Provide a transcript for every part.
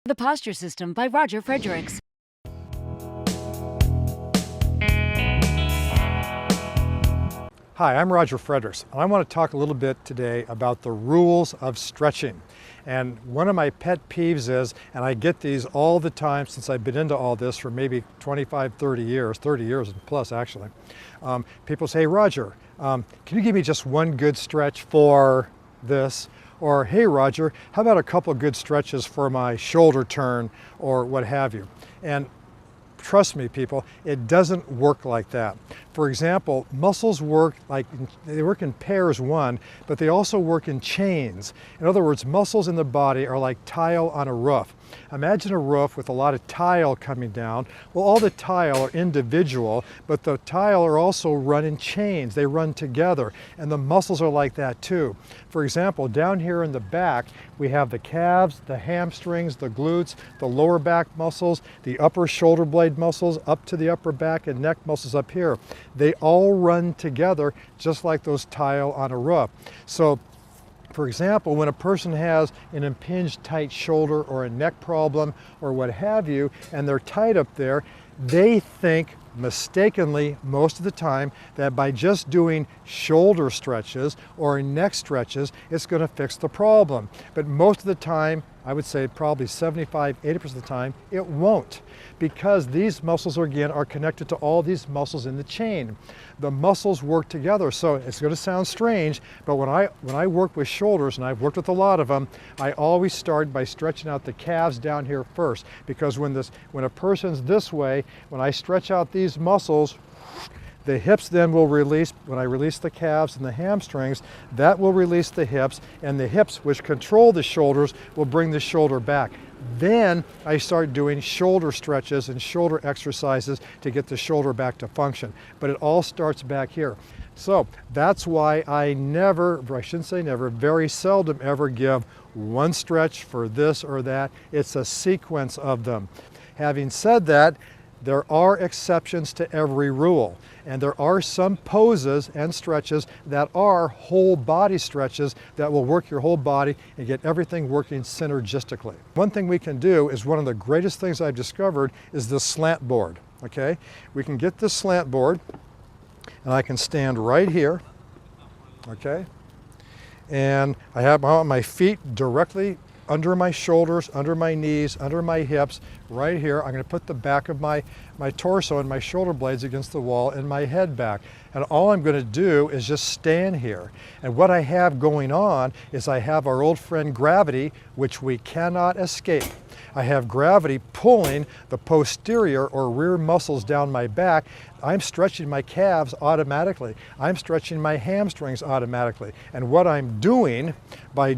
The Posture System by Fredericks. Hi, I'm Fredericks, and I want to talk a little bit today about the rules of stretching. And one of my pet peeves is, and I get these all the time since I've been into all this for maybe 25, 30 years and plus actually. People say, Roger, can you give me just one good stretch for this? Or, hey Roger, how about a couple of good stretches for my shoulder turn or what have you? And trust me, people, it doesn't work like that. For example, muscles work they work in pairs, but they also work in chains. In other words, muscles in the body are like tile on a roof. Imagine a roof with a lot of tile coming down. Well, all the tile are individual, but the tile are also run in chains. They run together, and the muscles are like that too. For example, down here in the back, we have the calves, the hamstrings, the glutes, the lower back muscles, the upper shoulder blade muscles, up to the upper back and neck muscles up here. They all run together just like those tile on a roof. So, for example, when a person has an impinged tight shoulder or a neck problem or what have you, and they're tight up there, they think mistakenly most of the time that by just doing shoulder stretches or neck stretches, it's going to fix the problem. But most of the time, I would say probably 75, 80% of the time, it won't, because these muscles again are connected to all these muscles in the chain. The muscles work together, so it's going to sound strange, but when I work with shoulders, and I've worked with a lot of them, I always start by stretching out the calves down here first, because when a person's this way, when I stretch out these muscles, the hips then will release. When I release the calves and the hamstrings, that will release the hips, and the hips, which control the shoulders, will bring the shoulder back. Then I start doing shoulder stretches and shoulder exercises to get the shoulder back to function. But it all starts back here. So that's why I shouldn't say never, very seldom ever give one stretch for this or that. It's a sequence of them. Having said that, there are exceptions to every rule, and there are some poses and stretches that are whole body stretches that will work your whole body and get everything working synergistically. One thing we can do is one of the greatest things I've discovered is this slant board, okay? We can get this slant board, and I can stand right here, okay? And I want my feet directly under my shoulders, under my knees, under my hips, right here. I'm going to put the back of my torso and my shoulder blades against the wall and my head back. And all I'm going to do is just stand here. And what I have going on is I have our old friend gravity, which we cannot escape. I have gravity pulling the posterior or rear muscles down my back. I'm stretching my calves automatically. I'm stretching my hamstrings automatically. And what I'm doing, by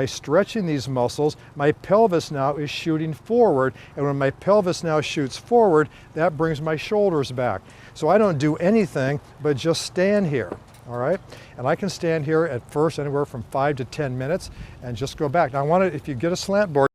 stretching these muscles, my pelvis now is shooting forward. And when my pelvis now shoots forward, that brings my shoulders back. So I don't do anything but just stand here. All right, and I can stand here at first anywhere from 5 to 10 minutes and just go back. Now if you get a slant board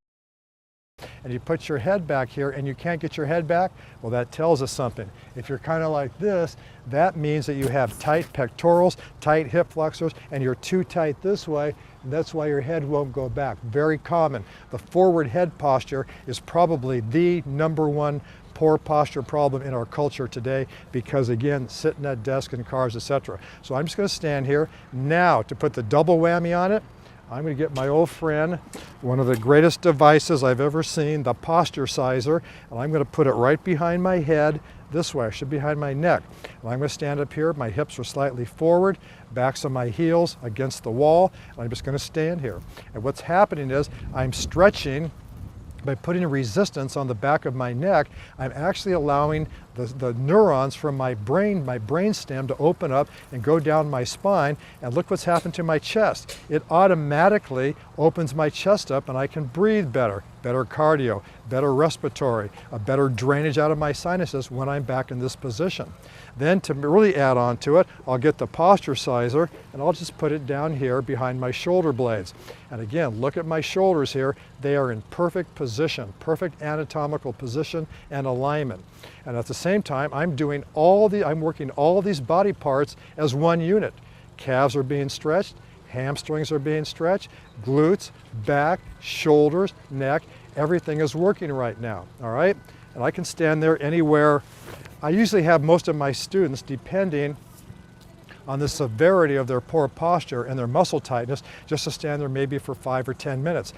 and you put your head back here and you can't get your head back, well, that tells us something. If you're kind of like this, that means that you have tight pectorals, tight hip flexors, and you're too tight this way, and that's why your head won't go back. Very common. The forward head posture is probably the #1 poor posture problem in our culture today, because again, sitting at desks and cars, etc. So I'm just going to stand here. Now, to put the double whammy on it, I'm going to get my old friend, one of the greatest devices I've ever seen, the Postursizer, and I'm going to put it right behind my head this way. I should be behind my neck. And I'm going to stand up here. My hips are slightly forward, backs of my heels against the wall, and I'm just going to stand here. And what's happening is I'm stretching. By putting resistance on the back of my neck, I'm actually allowing the neurons from my brain stem to open up and go down my spine, and look what's happened to my chest. It automatically opens my chest up and I can breathe better cardio, better respiratory, a better drainage out of my sinuses when I'm back in this position. Then to really add on to it, I'll get the Postursizer and I'll just put it down here behind my shoulder blades. And again, look at my shoulders here. They are in perfect position, perfect anatomical position and alignment. And at the same time, I'm working all these body parts as one unit. Calves are being stretched, hamstrings are being stretched, glutes, back, shoulders, neck, everything is working right now, all right? And I can stand there anywhere. I usually have most of my students, depending on the severity of their poor posture and their muscle tightness, just to stand there maybe for 5 or 10 minutes.